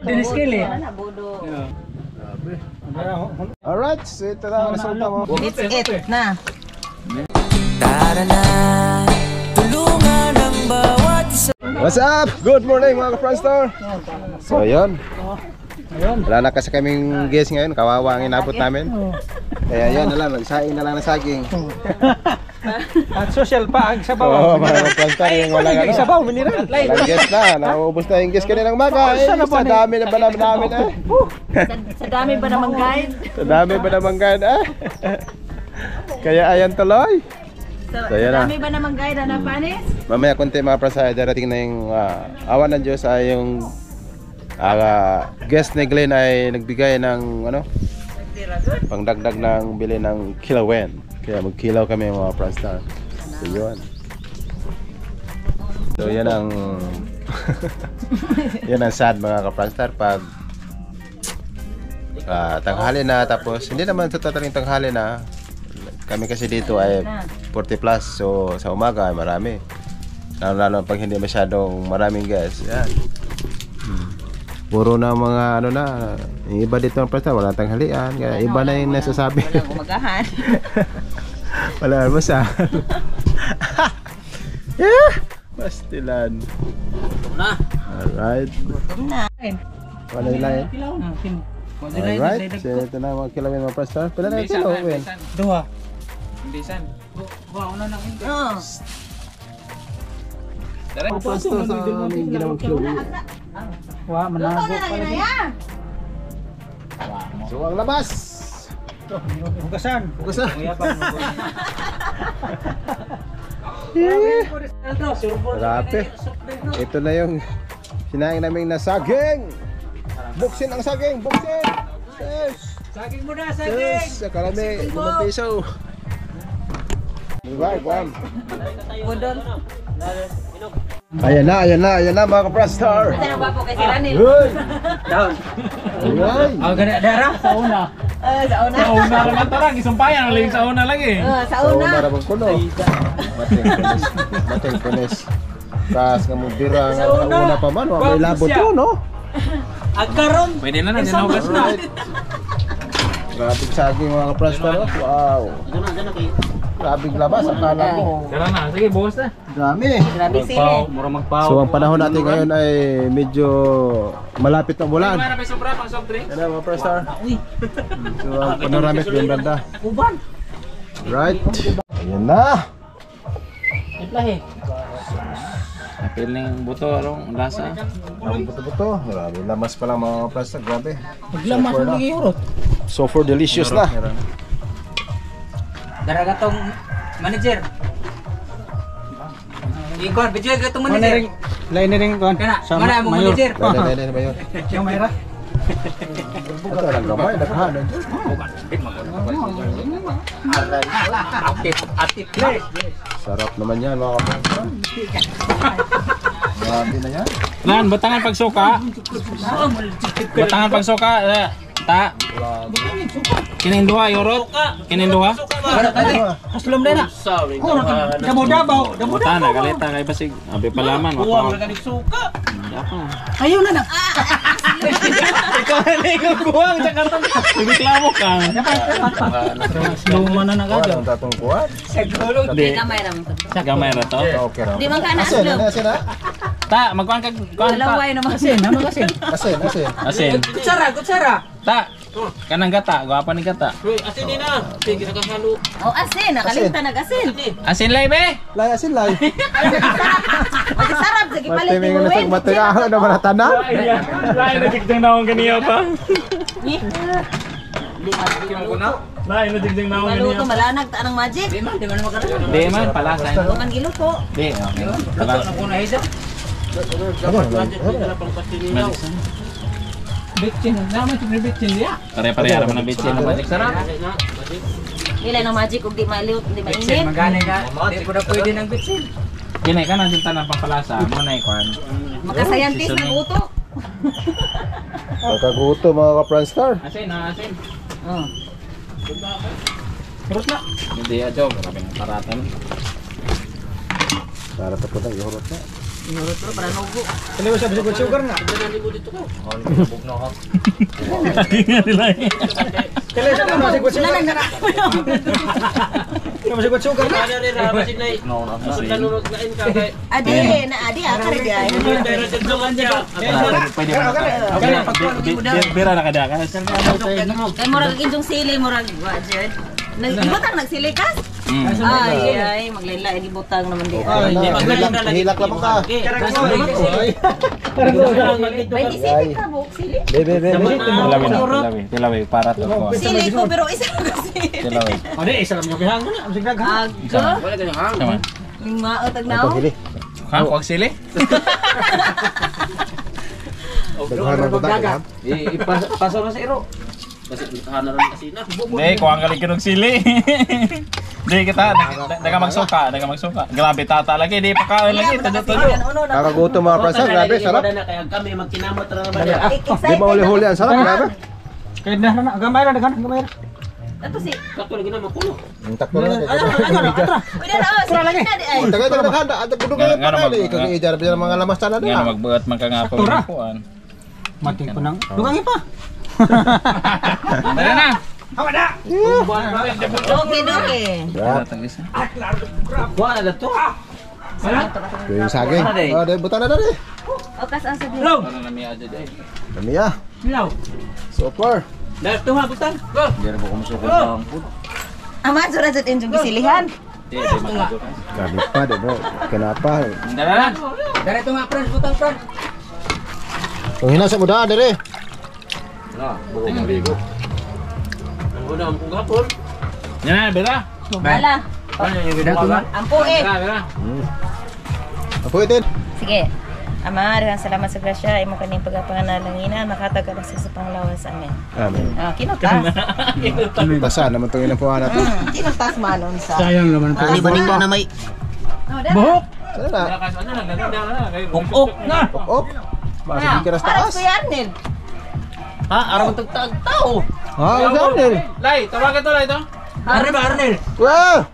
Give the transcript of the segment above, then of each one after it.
Dinis kili. Alright, so ito na ang resulta mo. It's it na. Tara na, tulungan ang bawat isa. What's up? Good morning mga ka-Franstar. So ayun. Wala na kasi kaming guest ngayon. Kawawa ang inabot namin. Kaya yan na lang, nagsaing na lang na saging. At social pa ang sabaw. Oo, mga ka-Franstar yung walang ano. Sabaw, mineral. Walang guest na. Naubos na yung guest kaninang maga. Sa dami na ba namin eh. Sa dami ba namang guide? Sa dami ba naman guide eh. Kaya ayan tuloy. Sa dami ba namang guide na panis? Mamaya konti mga prasa, darating na yung awan ng Diyos ay yung guest ni Glenn ay nagbigay ng ano, pangdagdag ng bili ng kilawen. Kaya magkilaw kami mga Franstar. So yun. So yan ang yan ang sad mga ka-Franstar pag tanghali na, tapos hindi naman sa totaling tanghali na. Kami kasi dito ay 40 plus, so sa umaga ay marami. Lalo pag hindi masyadong maraming guests. Yan. Puro na mga ano na, yung iba dito ang presta, wala tanghalian, kaya iba na yung nasasabi. Walang umagahan. Wala almusal. Yeah! Pastilan. Alright. Wala yung lain. Alright, so ito na mga kilawin mga presta. Pila na ito, Win? Dua. Bisan. Wah, una nang hindi. Oo. Ang presto sa aming ginawang kilawin. Wah, manabo pala. So ang labas! Hugasan. Hugasan. Grabe. Ito na yung sinaing naming na saging. Buksin ang saging, buksin! Yes! Saging mo na, saging! Yes! Akala may 5 piso. Diba, Guam? Budol. Ayan na mga ka-Prastar. Ano ba po kay si Ranil? Hoy! Down. Ayan! Gani dara sa una. Sa una. Sa una lang ito lang, isumpayan lang sa una lang eh. Sa So, una. narabang kuno. Mating punis. Kas nga mo birang sa una pa man, may labot to, no? Agkaron. Pwede na na, dinugas na. Grabing saging mga ka-Prastar. Wow! Grabing labas, akala mo. Tara na, sige, bukas na. Dami! Grabe sili. Mura magpaw. So ang panahon natin ngayon ay medyo malapit ng bulan. Ano may sobra pang soft drink? Ano mga Prastar? So ang panoramik yung ganda. Uban. Right. Ayan na. Iplahe. Apil na yung buto, arong lasa. Ang buto-buto. Grabe, lamas pa lang mga Prastar. Grabe. Paglamas So, mo giurot. so for delicious na. Daragatong manager. Ikon, bigyan ka itong manager. Lain na rin ikon. Mana mo manager? Dali ba yun? Yung mayra. Ito lang gamay. Nakahanan. Atip play. Sarap naman yan mga Prastar. Grabe na yan. Lan, batangan pagsuka. Batangan pagsuka. Ta. Kininduha, yorot. Kininduha. Haslom na na. Damo-dabaw. Buta na, kalita kay basig. Abi palaman. Uwang na suka. Ayaw na na. Ikaw na ikaw buwang. Jakarta. Reklamo ka. Luma na Kuha nagado. ng tatong kuha. Di. Gamay lang. Gamay na to. Okay raw. Di man ka na Asin, aslog. asin ha? Ta, magkuhan ka. Dalaway naman. Asin, ano kasi? Asin, asin. Asin. Kutsara. Ta. Kanang gata. Gwapa ni gata. Asin din na. Sige nakahalo. Oh, asin. Nakalimta nag-asin. Asin lay be. Lay, asin lay. Magsarap. Sige palit ni Matiming na sa Win. matigaho na manatanan. Lain na digdang naong ganiya pa. Lain na digdang naong ganiya. Maluto, malanag. Taan ang magic. Di man makaraon. Di man, palasa. Huwag kang giluto. Di, okay. Luto na po na hisa. Bitchin. Naman ito bitchin niya. Pare-pareha naman ang bitsin. Magic sarap. Ilay ng magic kung di maliut, di Bitchin, mainit. magana ka. Di ko na pwede ng bitchin. Kinay ka na dyan tanang pampalasa. Mo na ikwan. Makasayantis ng uto. Pagkaguto mga ka-Franstar. Asin, asin. Oh. Turut na. Hindi ya, Joe. Maraming paratan. Para tapos na, ihurot na. Inurot ko para nugo. Kali mo sabi sa sugar na. Kali sa kama sa sugar na. Kama sa sugar na. Adi na adi akar di ay. Bira na kada ka. Kay murag injong sili murag budget. Nagibutang nagsili ka? Ay, maglaylay gibutang naman di. Hilak lang ka. Sili ka buk sili. Tilawi para to ko. Sili ko pero isa kasi. Tilawi. Ade isa lang yung kihang na. Ang signag ha. Agko. Naman. Lima utag na. Ha, kuwag sili? Daghan ng butak. Ipasok na sa iro. Hindi, kuwang galing ka ng sili. Hindi kita, naga magsuka. Grabe tata lagi, di pa kain lagi. Tudo-tudo. Kakagutom mga prasan, grabe, sarap. Kaya kami magkinamot na naman. Di ba uli-huli ang sarap, grabe. Kaya na gamay na daghan gamay. Ato si. Kato lagi na mapuno. Ang takbo na. Udah na sila lagi. Tagay handa, at kudu ka pa kali. Kag ijar bilang mga lamas tanah Nga na. magbuhat man ka nga pa Tura. upuan. Mati ko nang dugangi pa. Dali na. Doke. Wala na to. Yung saging. Oh, dai butan na dali. Okas ang sabi. Ano na miya aja dai. Kami ya. Super. Dahil ito ha, butan. Go! Di na po kumusukot sa ampun. Aman surat sa injong gisilihan. Di makadyo ka. Grabe pa, di ba? Kenapa? Dali na. Dari ito nga, friends, butang, friends. Kung hinasa mo daan, dali. Ang una ang kugapon. Yan na, bira. Bala. Ampo eh. Bira. Apo itin. Sige. Ama, daghang salamat sa grasya imo kaning pagapangangalanginan makatag ka sa panglawas amin. Amen. Kinutas. Basa naman itong inapuan natin. Kinutas manon sa. Sayang naman po. Baning na may Buhok. Sana na. pok-ok na. Op. Basa di ka na sa Para taas. sa yarnil. Ha? Araw ang tagtag-tao. Ah, Daniel. Lay, tawagan to, Lay to. Arnel ba, Arnel? Wow!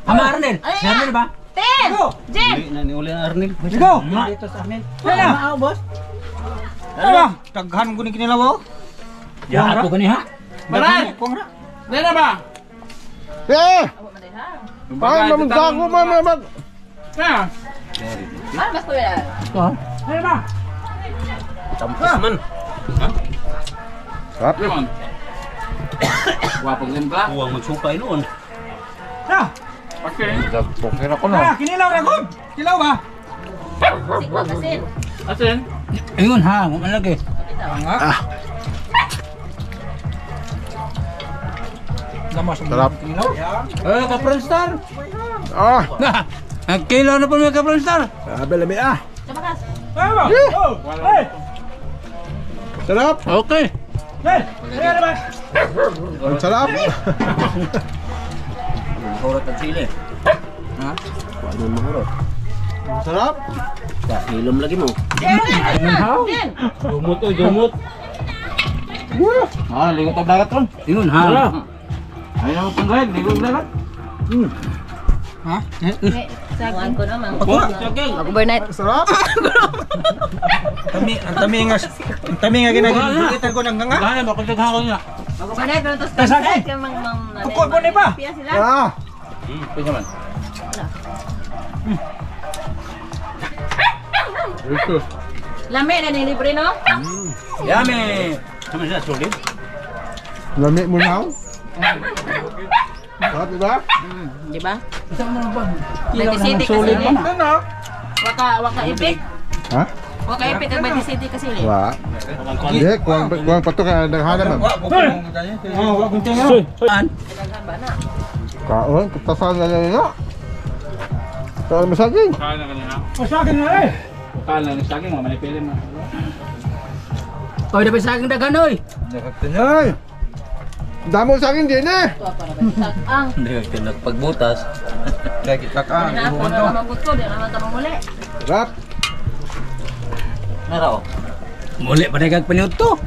Ama, Arnel. Si Arnel ba? Ten. Jen. Naniuli ang Arnil. Go. Dito sa Arnel. Hala. boss. Hala. Taghan ko ni kinilaw. Ya, ato ka ni ha? Maray! Kung ra. Dali na ba? Eh! Ay, mamagdago mamamag. Na. Ano mas kuya? Dali ba? Tampos man. Sarap. Limon. Wapong limpla. Huwag magsukay noon. Na. Okay. Pokera ko Ah, kinilaw na gud. Kilaw ba? Sigwa kasin. Asin? Ayun ha, kung alagi. Lamas ang Sarap. kinilaw. Ka-friend star. Ah! Ang kailan na po mga ka-friend star. Sabi lami ah. Tabakas. Tama. Oh. Hey. Sarap. Okay. Hey. Ano ba? Ang sarap. Mahurot ang sili. Ang sarap. Hilom lagi mo. Jen. Jen. Dumot o, dumot. Ah, ligot ang dagat ron. Yun ha. Ayaw mo pang gawin, ligot ang dagat. Ha? Saguan ko naman. Ako Overnight. Sarap. Ang tami nga ginagalitan ko ng nga. Gana ba kung naghako niya? Overnight pero tos Tasagay. ka mang Tukod mo ni ba? Piya sila. Ah! Pwede man. Lami na ni libre no? Yummy! Sama siya, solid. Lami mo na. Sarap, diba? Di ba? May city kasi ni. Waka ipik. Ha? Waka ipik ang may city kasi ni. Wa. Hindi, kuwang pato ka naghanap man. Oh, wa kung tinga. Kaon, kutasan na nila. Kaon masaging. Kain na kanina. Masakin na eh. Kain na ng saging, mamanipilin mo. Oy, dapat sa akin dagan, oy! Ay! Damo saging din eh. Ang Hindi ka nagpagbutas. na ako na naman gusto, di naman tamang muli. Sarap. Naro. Muli pa nagag paniot to.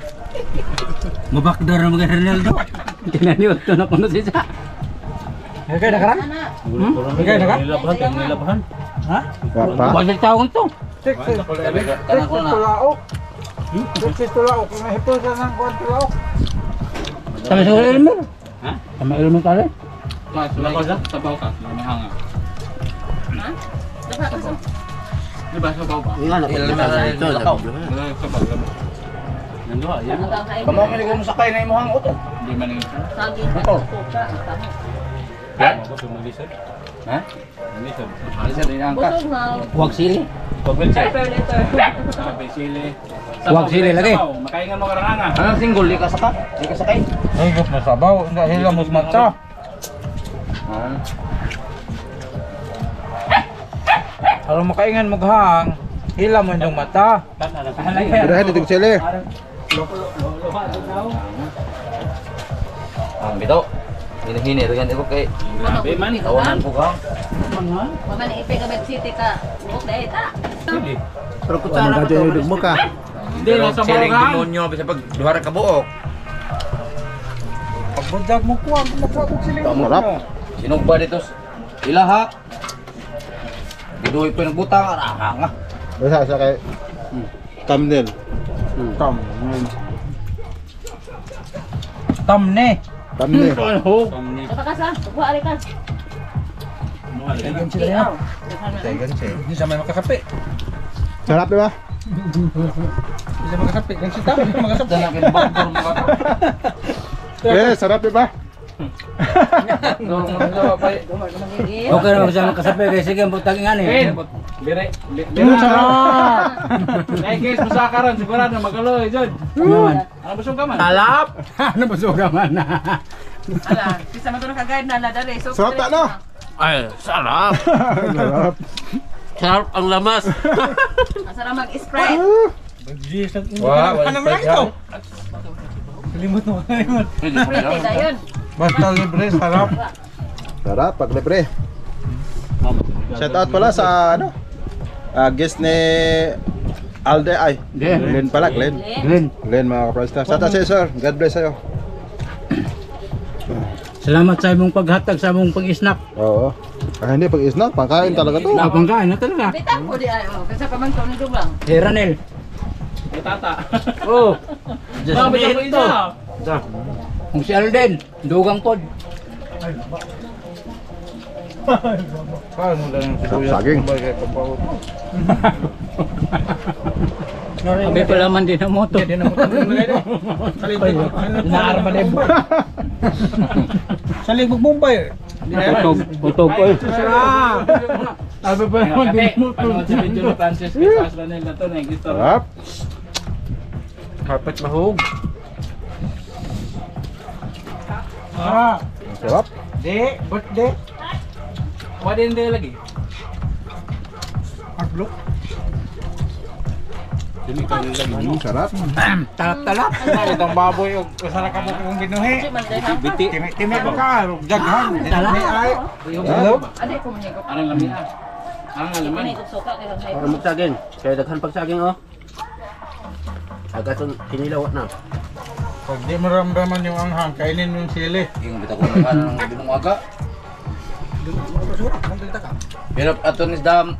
Mabakdar na mga Ronaldo. Tinaniot to na kuno siya. Nagay na karan? Nagay na ka? Nilabahan. Ha? Pa. Bakit taong to? Tulaok. Tulaok. Kung mahipon sa nang kuwan tulaok. Sama sa ilmo. Ha? Sama ilmo tali. Sabaw ka, lumihanga. Ha? Dapat ka sa... Di ba sabaw ba? Sabaw lang. Nanduha, yan. Kamamili ko mo sakay na imuhang uto. Hindi man yung... Sagi ka. Kuka. Ha? Ha? Alisod din ang ka. Busog na. Huwag sili. Pag-wilchay. Per liter. Sabi sili. Huwag sili lagi. Makaingan mo karanganga. Anong single? Di ka saka? Di ka sakay? Ay, gud na sabaw. Hindi hila mo matcha. Alam makaingan maghang. Hila mo yung mata. Dirahan dito sila. Ang bito. Hini-hini rin yan. Kay Grabe man. tawanan ko ka. Maman ipe ka Bed City ka. Buok na ita. Pero kutsara ka dito mo ka. Hindi na sabaw ka. Demonyo bisa pag duhara ka buok. Pagbudag mo kuha. Makuha ko sila. Sarap. Sinugba dito. Ilaha. Giduhi pa nagbutang. Arahanga. Basta sa kay thumbnail. Tamne. Thumbnail. Dapat ka sa. Buka ari ka. Dagan sila yan. Hindi siya may makakape. Sarap di ba? Hindi siya makakape. Kung si Tam, hindi makakape. Eh, sarap di ba? Okay naman siya makasabi kay sige ang butang nga ni. Bire. Ay guys, masakaran sigurado magaloy jud. Naman. Ano busog ka man? Talap. Ano ba suga man? Ala, bisa man to naka-guide na na dere. So Sarap ta no? Ay, sarap. Sarap. Sarap ang lamas. Asara mag-spread. Wah, ano mo lang ito? Kalimut mo, kalimut. Spread dayon. Basta libre, sarap. Sarap pag libre. Shout out pala sa ano? Guest ni Alde ay. Glenn pala, Glenn. Glenn mga kaprasta. Shout out sa iyo, sir. God bless sa'yo. Salamat sa imong paghatag sa imong pag-snack. Oo. Hindi pag snack, pangkain talaga to. Pangkain na talaga. Bitang po di ay. Kasi pa man to ni Dubang. Si Ranel. Tata. Oh. Just Bakit ako ito. isa? Kung si Alden, dugang pod. Saging. Abi pala man din ang moto. Naarma na yung Sa Ligbog Bombay. Putog ko. Abi pala man din ang moto. Ano si Benjo Francis kay Aslanel na to na yung Sarap. Carpet mahog. Ah, Sarap. birthday. Wala din lagi. Outlook. Sarap. Talap-talap. Itong baboy, kasara ka mo kung binuhi. Biti. Timi ba ka? Jaghan. Talap. May ay. Hello? Ade ko man ko. Anong lamin ah? Ang alaman. Ani ko suka kay lang Ano magsaging? Kaya daghan pagsaging oh. Agaton kinilaw na. Pag di maramdaman yung anghang, kainin yung sili. Yung bitaw ko ng binong aga. Pero ato ni dam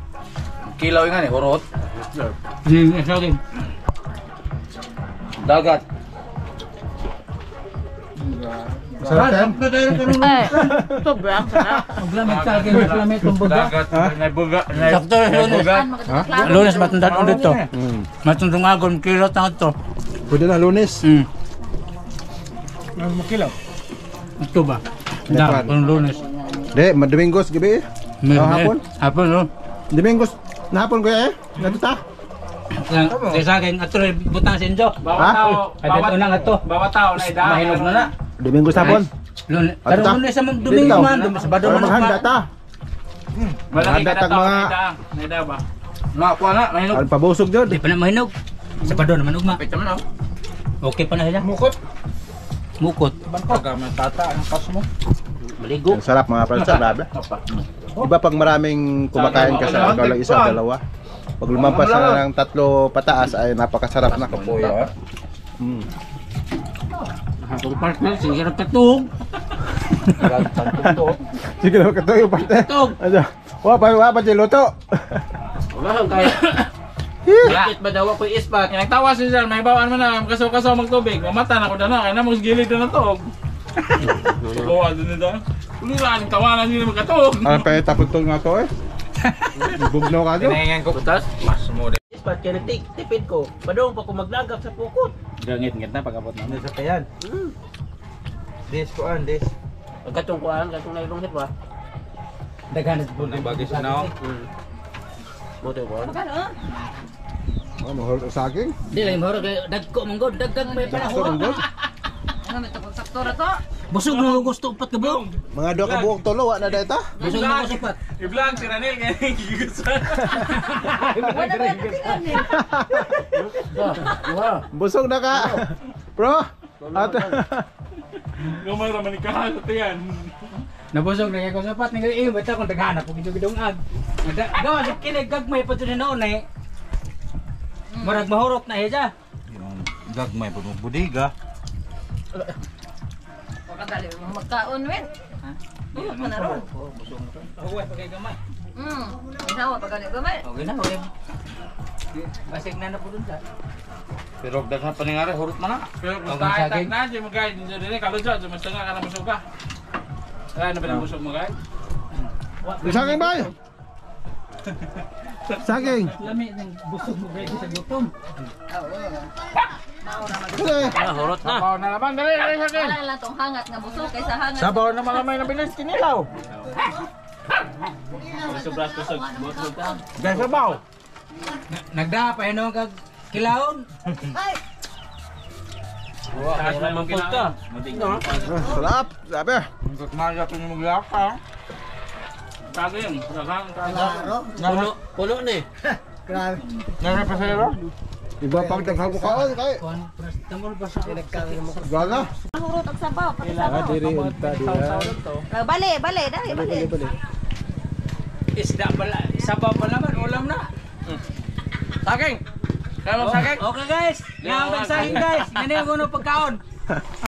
kilaw nga ni horot. Saging. Dagat. Sarap yan. Eh, sobrang sarap. Maglamit saging, maglamit tumbuga. Dagat. Naibuga. Sakto lunes. Lunes matundad ulit to. Matundong agon kilot na to. Pwede na lunes. Ano mo kilaw? Ito ba? Da, kung lunes. Di, Domingos gabi. Hapon? Hapon, no? Domingos na hapon ko eh. Natuta. Kaya saging, ato rin butang sinjo. Bawat tao. Ay, dito na nga to. Bawat tao na ida. Mahinog na na. Domingos hapon. Lunes. Ato Pero ta? lunes sa Domingo Dito. man. Sabado Para man. maghanda ta. Malaki Handa ka tag na tao mga- na ida. Na ida ba? Nakakuha na, mahinog. Al pabusog jud. Di pa na mahinog. Sabado naman ugma. Pita mo na. Okay pa na sila. Mukot. Mukot. Pagkaman tata, ang kas mo. Maligo. Ang sarap mga pransa, grabe. Iba pag maraming kumakain ka sa ikaw lang isa, dalawa. Pag lumampas na ng 3 pataas ay napakasarap na. Mm. Atong partner, sige na katog. Sige na kato yung parte. Katog. Ano? Wa pa luto. Wala lang kayo. Bakit ba daw ako ispat? Nagtawa si Sir, may bawaan mo na, kasaw-kasaw magtubig. Mamata na ko na, kaya na mong gilid na natog. Oo, ano nito? Uliran, tawanan nila magkatog. Ano pa taputol nga to eh? Bugnaw ka doon. Tinahingan ko. Butas? Mas mo din. Ispat kaya nagtipid ko. Padong pa ko maglagap sa pukot. Gangit-ngit na pagkapot na. Sa kayan. Des kuan, des. Pagkatong kuhaan, katong nailong hit ba? Daghan po na bagay sa nao. Moto ko. Magkano? Oh, mahal sa saging. Di lang mahoro kay dagko manggod, dagdag may panahon. Ano may tapos saktura to? Busog na ko gusto upat ka ba? Mga do ka buok tolo wa na data. Busog na ko upat. I-vlog si Ranel kaya gigustuhan. Wala ba tingnan eh? Busog na ka. Bro. At Gamay raman ikahan sa tiyan. Nabusog na kaya ko sapat ni basta kung daghanap ko gidong-gidong-ag. Gawa sa kinig gagmay pa to ni noon eh. Murag mahurot na hiya. gagmay po budiga. Wakadali mo magkaon wen. Tulog ka na ron. Huwag pa kay gamay. Inawa pa gani gamay. Okay na, okay. Basig na po dun sa. Pero daghan pa ningari hurot man na. Pero kung tayo na, di mo guide. Hindi kalunsa, mas tanga ka na masuka. Kaya na ba ng busog mo guide? Saging ba? Saging. Lami ng busog mo guys sa gutom. Hurot na. Sabaw na naman, dali, dali, dali. Wala lang tong hangat nga busog kaysa hangat. Sabaw na malamay na bilis, kinilaw. Sobras ko sa botol ka. Gaya sabaw. Nagda pa yun kag kilaon. Taas na yung kilaw. Sarap, sabi. Kaya pa yung maglaka. Tago yun, Puno na eh. Nara pa sa'yo? Iba pang daghang kaon kay. Tangol pa sa Gala. Hurot og sabaw, pati sabaw. Bale, bale, dali, bale. isda pala, sabaw pa naman, ulam na. Saging! Kaya mo saging? Okay guys, nga ang saging guys. Ganyan ko no pagkaon.